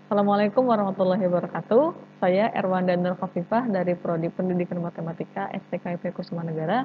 Assalamualaikum warahmatullahi wabarakatuh. Saya Erwanda Nur Khafifah dari Prodi Pendidikan Matematika STKIP Kusuma Negara.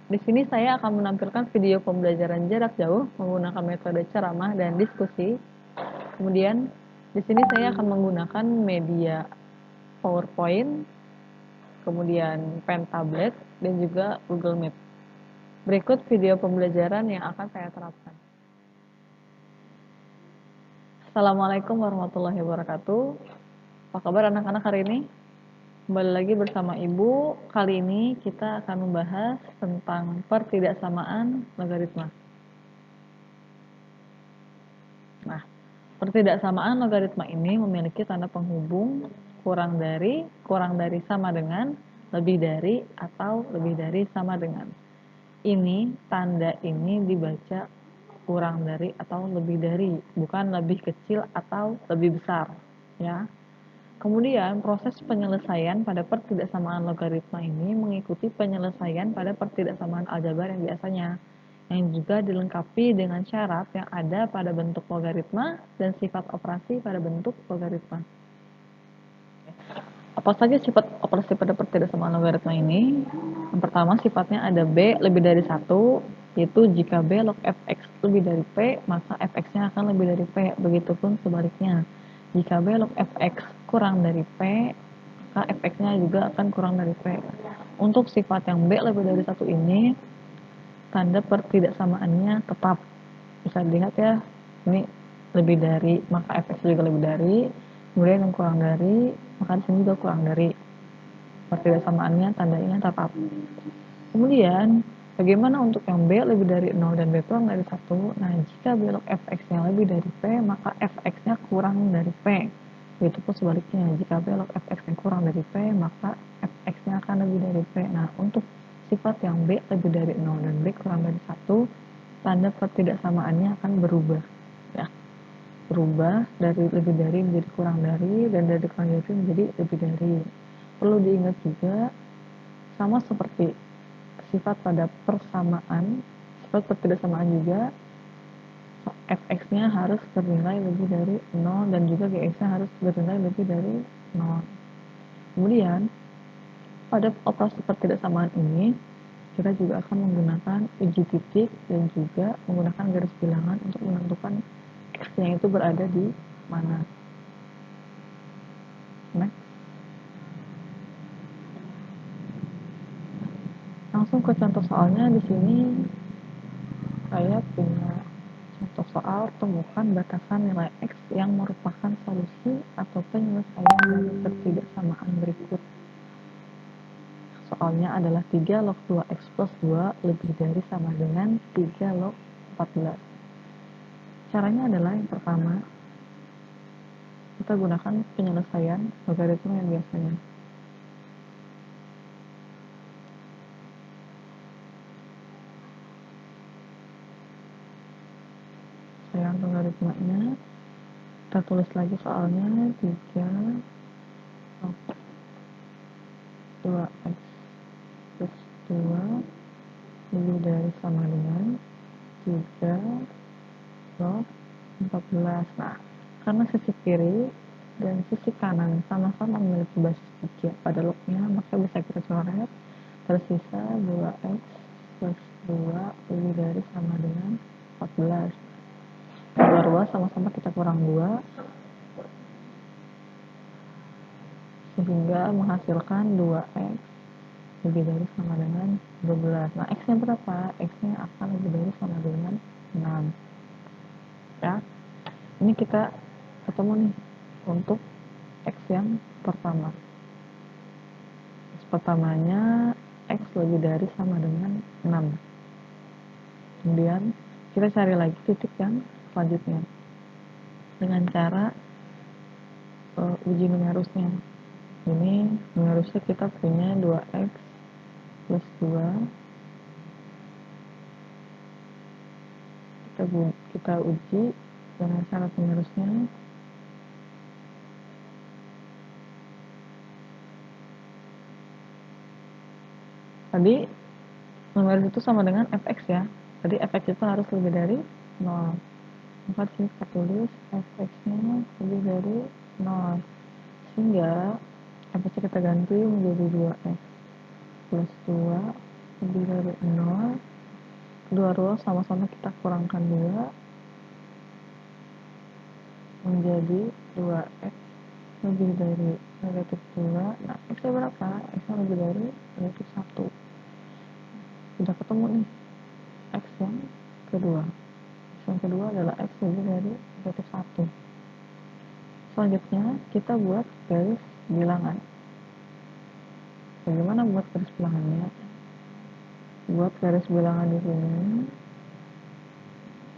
Di sini saya akan menampilkan video pembelajaran jarak jauh menggunakan metode ceramah dan diskusi. Kemudian di sini saya akan menggunakan media PowerPoint, kemudian pen tablet, dan juga Google Meet. Berikut video pembelajaran yang akan saya terapkan. Assalamualaikum warahmatullahi wabarakatuh. Apa kabar anak-anak hari ini? Kembali lagi bersama Ibu. Kali ini kita akan membahas tentang pertidaksamaan logaritma. Nah, pertidaksamaan logaritma ini memiliki tanda penghubung kurang dari sama dengan, lebih dari, atau lebih dari sama dengan. Ini, tanda ini dibaca kurang dari atau lebih dari, bukan lebih kecil atau lebih besar, ya. Kemudian, proses penyelesaian pada pertidaksamaan logaritma ini mengikuti penyelesaian pada pertidaksamaan aljabar yang biasanya, yang juga dilengkapi dengan syarat yang ada pada bentuk logaritma dan sifat operasi pada bentuk logaritma. Apa saja sifat operasi pada pertidaksamaan logaritma ini? Yang pertama, sifatnya ada B lebih dari 1, yaitu jika B log fx lebih dari P, maka fx-nya akan lebih dari P. Begitupun sebaliknya. Jika B log fx kurang dari P, maka fx-nya juga akan kurang dari P. Untuk sifat yang B lebih dari 1 ini, tanda pertidaksamaannya tetap. Bisa dilihat ya, ini lebih dari, maka fx juga lebih dari. Kemudian yang kurang dari, maka di sini juga kurang dari. Pertidaksamaannya tandanya tetap. Kemudian, bagaimana untuk yang B lebih dari 0 dan B kurang dari 1? Nah, jika B log fx-nya lebih dari P, maka fx-nya kurang dari P. Begitupun sebaliknya, jika B log fx-nya kurang dari P, maka fx-nya akan lebih dari P. Nah, untuk sifat yang B lebih dari 0 dan B kurang dari 1, tanda pertidaksamaannya akan berubah. Ya, berubah dari lebih dari menjadi kurang dari, dan dari kurang dari menjadi lebih dari. Perlu diingat juga, sama seperti sifat pada persamaan, sifat pertidaksamaan juga, fx-nya harus bernilai lebih dari 0 dan juga gx-nya harus bernilai lebih dari 0. Kemudian, pada operasi pertidaksamaan ini, kita juga akan menggunakan uji titik dan juga menggunakan garis bilangan untuk menentukan x-nya itu berada di mana. Next. Langsung ke contoh soalnya. Di sini saya punya contoh soal, temukan batasan nilai x yang merupakan solusi atau penyelesaian dari pertidaksamaan berikut. Soalnya adalah 3 log 2x plus 2 lebih dari sama dengan 3 log 14. Caranya adalah yang pertama, kita gunakan penyelesaian logaritma yang biasanya. Saya logaritmanya, kita tulis lagi soalnya 3 log 2x plus 2 lebih dari sama dengan 3 log 14. Nah, karena sisi kiri dan sisi kanan sama-sama memiliki basis 3 pada lognya, maka bisa kita coret. Tersisa 2x plus 2 lebih dari sama dengan 14. Keluar 2, sama-sama kita kurang 2, sehingga menghasilkan 2x lebih dari sama dengan 12. Nah, x-nya berapa? X-nya akan lebih dari sama dengan 6. Ya, ini kita ketemu nih untuk x yang pertama. X pertamanya x lebih dari sama dengan 6. Kemudian kita cari lagi titik yang selanjutnya dengan cara uji numerusnya. Ini numerusnya kita punya 2x plus 2. Kita uji dengan syarat numerusnya. Tadi numerus itu sama dengan fx ya. Tadi fx itu harus lebih dari 0. Maka kita tulis fx-nya lebih dari 0. Sehingga fx kita ganti menjadi 2x plus 2 lebih dari 0. Kedua ruas sama-sama kita kurangkan 2 menjadi 2x lebih dari negatif 2. Nah, x-nya berapa? X-nya lebih dari negatif 1. Sudah ketemu nih x yang kedua. X yang kedua adalah x lebih dari negatif 1. Selanjutnya kita buat garis bilangan. Bagaimana buat garis bilangannya? Buat garis bilangan di sini.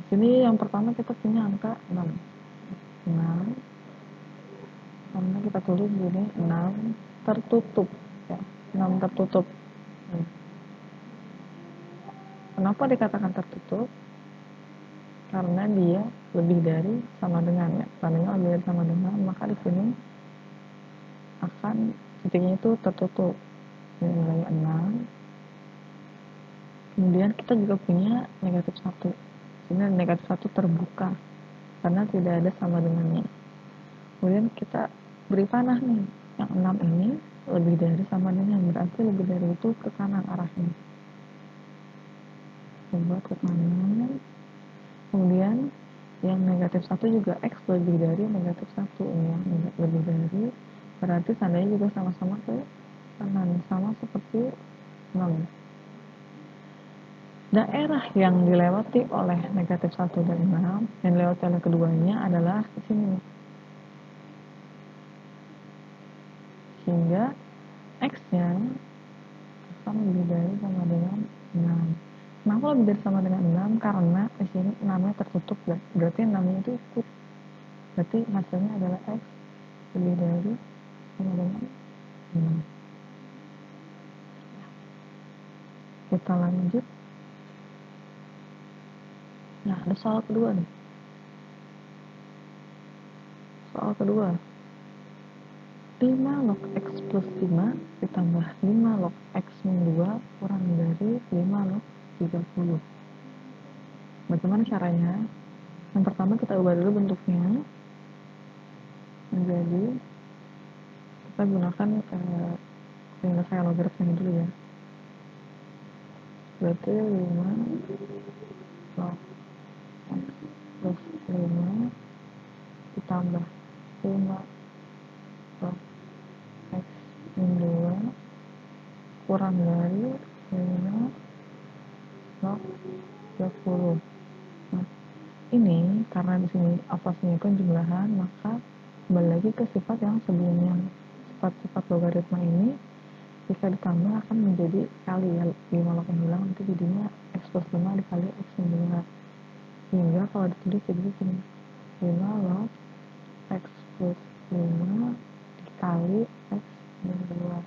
Di sini yang pertama kita punya angka 6. 6. Karena kita tulis gini 6 tertutup ya. 6 tertutup. Kenapa dikatakan tertutup? Karena dia lebih dari sama dengan ya. Tandanya lebih dari sama dengan, maka di sini akan titiknya itu tertutup. Ini nilainya 6. Kemudian kita juga punya negatif 1. Sini negatif 1 terbuka karena tidak ada sama dengannya. Kemudian kita beri panah nih, yang 6 ini lebih dari sama dengan, berarti lebih dari itu ke kanan arahnya. Coba ke kanan. Kemudian yang negatif 1 juga x lebih dari negatif 1. Ini yang lebih dari, berarti tandanya juga sama-sama ke kanan, sama seperti 6. Daerah yang dilewati oleh negatif 1 dan 6, yang dilewati oleh keduanya adalah di sini. Sehingga x-nya akan lebih dari sama dengan 6. Kenapa lebih dari sama dengan 6? Karena di sini 6-nya tertutup, berarti 6-nya itu ikut. Berarti hasilnya adalah x lebih dari sama dengan 6. Kita lanjut. Nah, ada soal kedua nih. Soal kedua. 5 log x plus 5 ditambah 5 log x min 2 kurang dari 5 log 30. Bagaimana caranya? Yang pertama kita ubah dulu bentuknya menjadi, kita gunakan penyelesaian logaritma dulu ya. Berarti 5 log x plus 5 ditambah 5 log x min 2 kurang dari 5 log 30. Nah, ini karena di sini atasnya itu jumlahan, maka kembali lagi ke sifat yang sebelumnya. Sifat-sifat logaritma ini jika ditambah akan menjadi kali ya, 5 log hilang, nanti jadinya x plus 5 dikali x min 2. Sehingga kalau ditulis jadi gini, 5 log x plus 5 dikali x min 2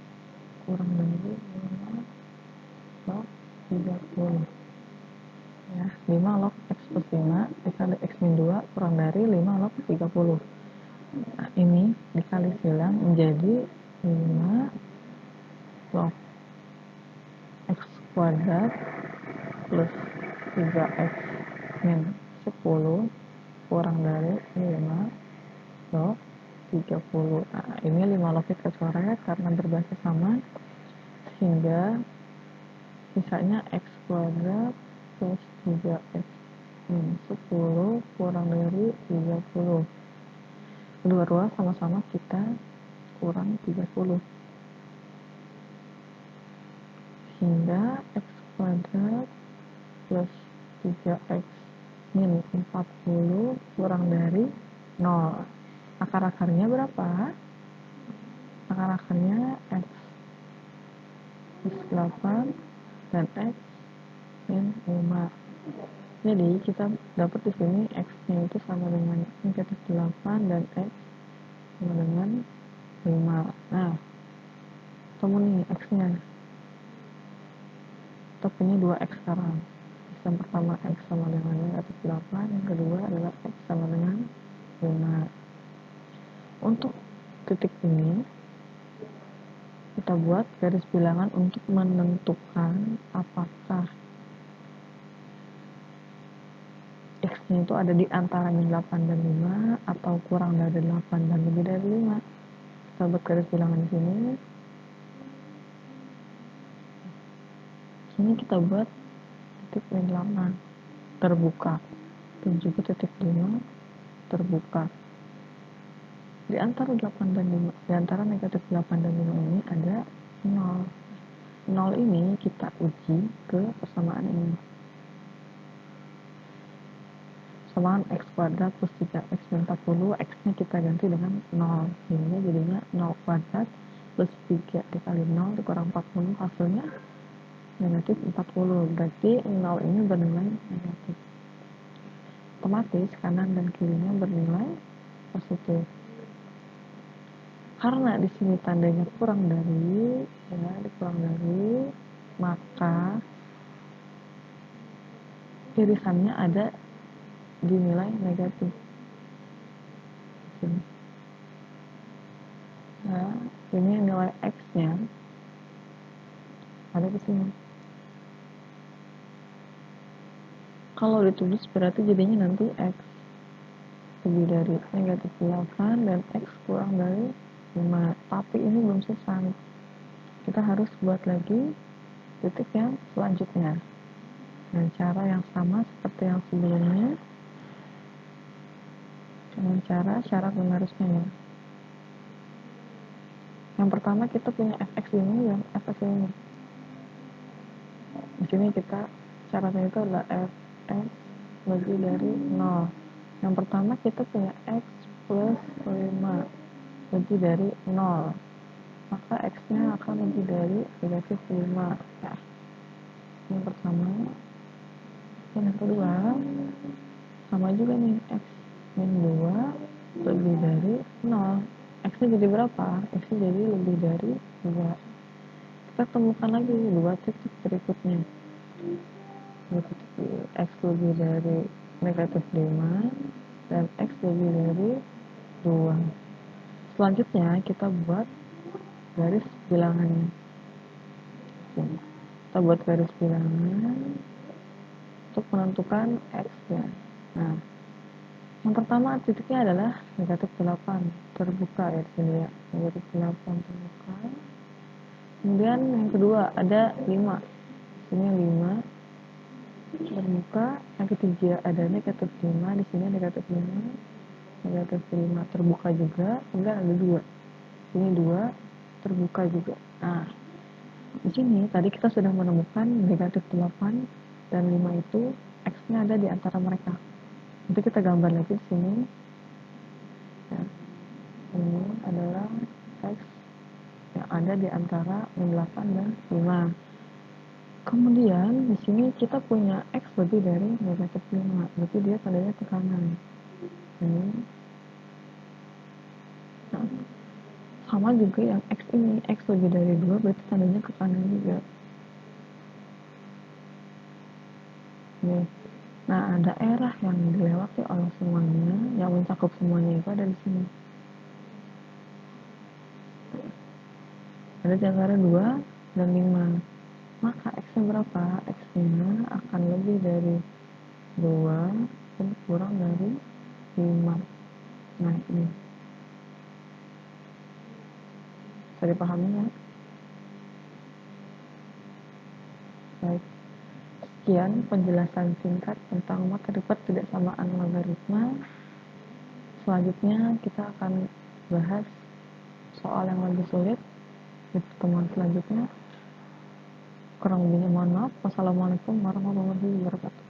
kurang dari 5 log 30. Ya, 5 log x plus 5 dikali x min 2 kurang dari 5 log 30. Nah, ini dikali silang menjadi 5 log x kuadrat plus 3x min 10 kurang dari 5 log 30. Nah, ini 5 log kita coret karena berbasis sama, sehingga sisanya x kuadrat plus 3x min 10 kurang dari 30. Kedua ruas sama-sama kita kurang 30. Sehingga x kuadrat plus 3x min 40 kurang dari 0. Akar-akarnya berapa? Akar-akarnya x plus 8 dan x min 5. Jadi kita dapat di sini x-nya itu sama dengan negatif 8 dan x sama dengan 5. Nah, ketemu nih x-nya. Kita punya 2x sekarang. Yang pertama x sama dengan negatif 8, yang kedua adalah x sama dengan 5. Untuk titik ini kita buat garis bilangan untuk menentukan apakah X-nya itu ada di antaranya 8 dan 5 atau kurang dari 8 dan lebih dari 5. Kita buat garis bilangan di sini. Sini kita buat titik min 8 terbuka. 7,5 terbuka. Di antara 8 dan 5, di antara negatif 8 dan 5 ini ada 0. 0 ini kita uji ke persamaan ini. Persamaan x kuadrat plus 3x min 40, x-nya kita ganti dengan 0. Ini jadinya 0 kuadrat plus 3 dikali 0 dikurang 40, hasilnya negatif 40. Berarti 0 ini bernilai negatif. Otomatis kanan dan kirinya bernilai positif. Karena di sini tandanya kurang dari, ya, dikurang dari, maka irisannya ada di nilai negatif. Sini. Nah, ini nilai x-nya ada di sini. Kalau ditulis berarti jadinya nanti x lebih dari negatif 8 dan x kurang dari 5. Tapi ini belum selesai. Kita harus buat lagi titik yang selanjutnya dengan cara yang sama seperti yang sebelumnya, dengan cara syarat menerusnya ya. Yang pertama kita punya fx ini dan fx ini. Di sini kita syaratnya itu adalah fx lebih dari 0. Yang pertama kita punya x plus 5 lebih dari 0. Maka x-nya akan lebih dari negatif 5. Ya. Yang pertama. Yang kedua, sama juga nih, x min 2 lebih dari 0. X-nya jadi berapa? X-nya jadi lebih dari 2. Kita temukan lagi 2 titik berikutnya. X lebih dari negatif 5 dan X lebih dari 2. Selanjutnya kita buat garis bilangannya. Kita buat garis bilangan untuk menentukan X-nya. Nah, yang pertama titiknya adalah negatif 8 terbuka ya di sini ya, negatif 8 terbuka. Kemudian yang kedua ada 5, sini 5 terbuka. Yang ketiga ada negatif 5, di sini negatif 5, negatif 5 terbuka juga. Kemudian ada 2, ini 2 terbuka juga. Nah, di sini tadi kita sudah menemukan negatif 8 dan 5 itu X-nya ada di antara mereka. Nanti kita gambar lagi di sini. Ya, ini adalah X yang ada di antara 8 dan 5. Kemudian di sini kita punya X lebih dari negatif 5, berarti dia tandanya ke kanan. Ini. Nah, sama juga yang X ini, X lebih dari 2 berarti tandanya ke kanan juga. Nih. Nah, daerah yang dilewati oleh semuanya, yang mencakup semuanya itu ada di sini. Ada di antara 2 dan 5. Maka X-nya berapa? X-nya akan lebih dari 2 dan kurang dari 5. Nah, ini. Bisa dipahami ya? Baik. Sekian penjelasan singkat tentang materi pertidaksamaan logaritma. Selanjutnya kita akan bahas soal yang lebih sulit di pertemuan selanjutnya. Kurang lebihnya mohon maaf. Wassalamualaikum warahmatullahi wabarakatuh.